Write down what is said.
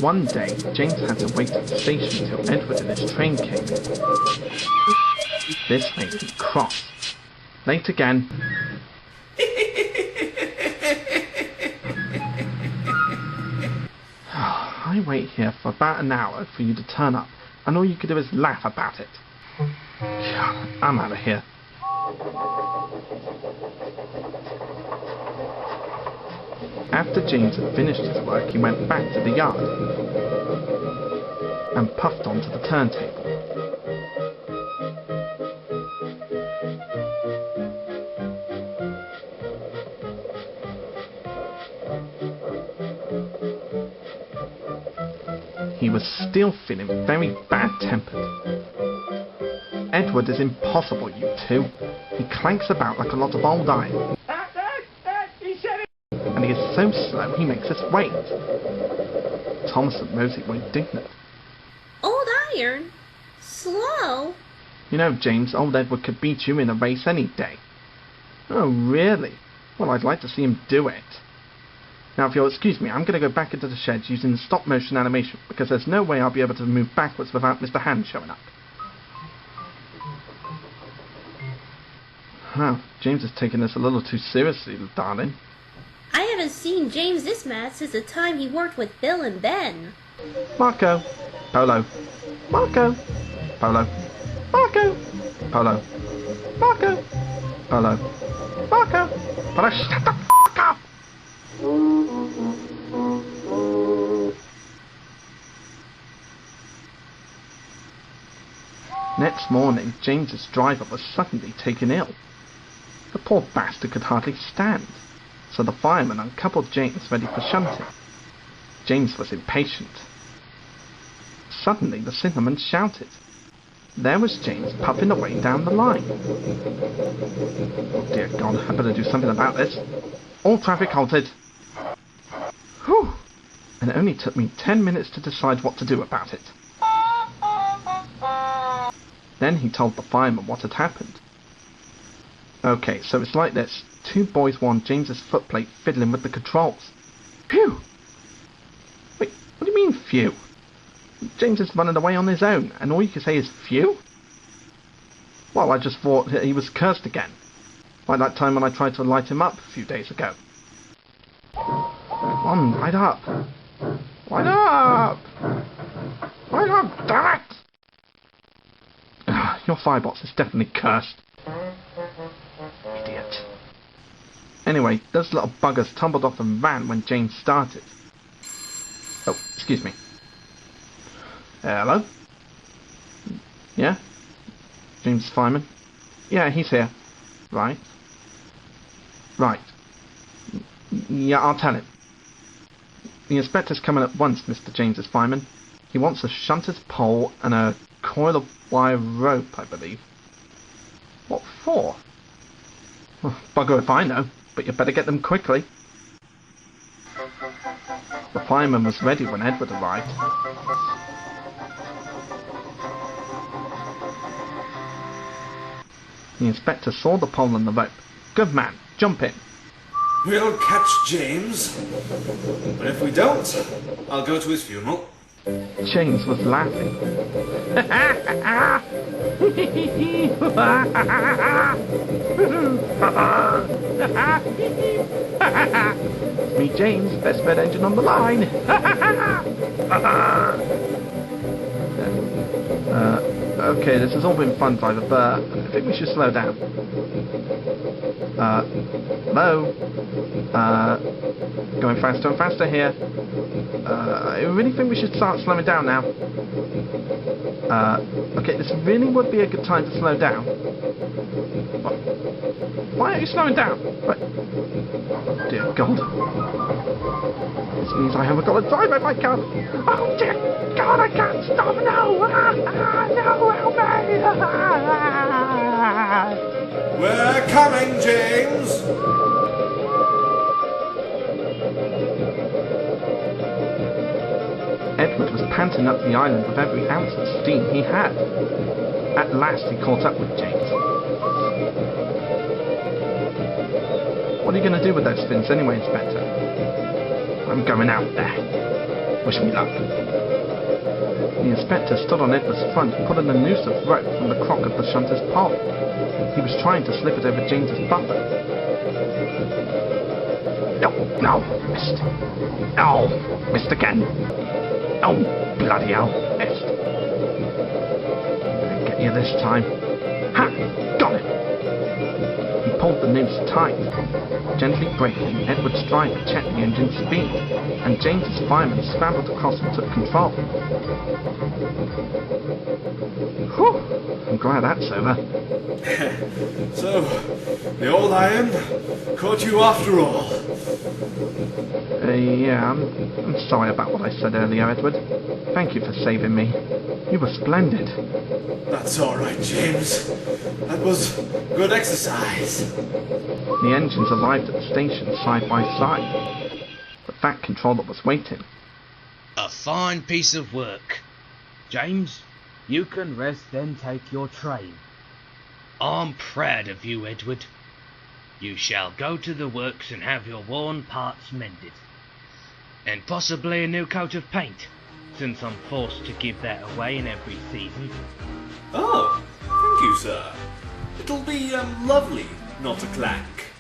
One day, James had to wait at the station till Edward and his train came in. This made him cross. Late again. I wait here for about an hour for you to turn up, and all you can do is laugh about it. I'm out of here. After James had finished his work, he went back to the yard and puffed onto the turntable. He was still feeling very bad-tempered. Edward is impossible, you two. He clanks about like a lot of old iron. And he is so slow he makes us wait. Thomas and Rosie were indignant. Old iron? Slow? You know, James, old Edward could beat you in a race any day. Oh, really? Well, I'd like to see him do it. Now, if you'll excuse me, I'm going to go back into the shed using the stop-motion animation, because there's no way I'll be able to move backwards without Mr. Hand showing up. Well, James is taking this a little too seriously, darling. I haven't seen James this mad since the time he worked with Bill and Ben. Marco, Polo, Marco, Polo, Marco, Polo, Marco, Polo, Marco, Polo, shut the f*** up! Next morning, James's driver was suddenly taken ill. The poor bastard could hardly stand, so the fireman uncoupled James ready for shunting. James was impatient. Suddenly the signalman shouted. There was James puffing away down the line. Oh dear God, I better do something about this. All traffic halted. Whew! And it only took me 10 minutes to decide what to do about it. Then he told the fireman what had happened. Okay, so it's like this. Two boys were on James's footplate fiddling with the controls. Phew! Wait, what do you mean, phew? James is running away on his own, and all you can say is phew? Well, I just thought he was cursed again. Like that time when I tried to light him up a few days ago. Come on, light up! Light up! Light up, damn it! Your firebox is definitely cursed. Idiot. Anyway, those little buggers tumbled off the van when James started. Oh, excuse me. Hello? Yeah? James Fireman? Yeah, he's here. Right. Right. Yeah, I'll tell him. The inspector's coming at once, Mr. James's fireman. He wants a shunter's pole and a coil of wire rope, I believe. What for? Well, bugger if I know, but you better get them quickly. The fireman was ready when Edward arrived. The inspector saw the pole and the rope. Good man, jump in. We'll catch James. But if we don't, I'll go to his funeral. James was laughing. It's me, James, best red engine on the line. Okay, this has all been fun, driver, but I think we should slow down. Hello? Going faster and faster here. I really think we should start slowing down now. Okay, this really would be a good time to slow down. What? Why aren't you slowing down? What? Oh, dear God. This means I haven't got a driver if I can't. Oh, dear God, I can't stop. No! No, help me! We're coming, James! Edward was panting up the island with every ounce of steam he had. At last he caught up with James. What are you going to do with those fins anyway, Inspector? I'm going out there. Wish me luck. The inspector stood on Edward's front, pulling a noose of rope from the crock of the shunter's pole. He was trying to slip it over James's buffer. No, missed. No, missed again. Oh, bloody hell, missed. I'll get you this time. Ha! Got it! He pulled the noose tight. Gently braking, Edward's driver checked the engine's speed, and James's fireman scrambled across and took control. Whew! I'm glad that's over. So, the old iron caught you after all. Yeah, I'm sorry about what I said earlier, Edward. Thank you for saving me. You were splendid. That's all right, James. That was good exercise. The engines arrived at the station side by side. The Fat Controller was waiting. A fine piece of work. James, you can rest then take your train. I'm proud of you, Edward. You shall go to the works and have your worn parts mended. And possibly a new coat of paint, since I'm forced to give that away in every season. Oh, thank you, sir. It'll be, lovely, not a clank.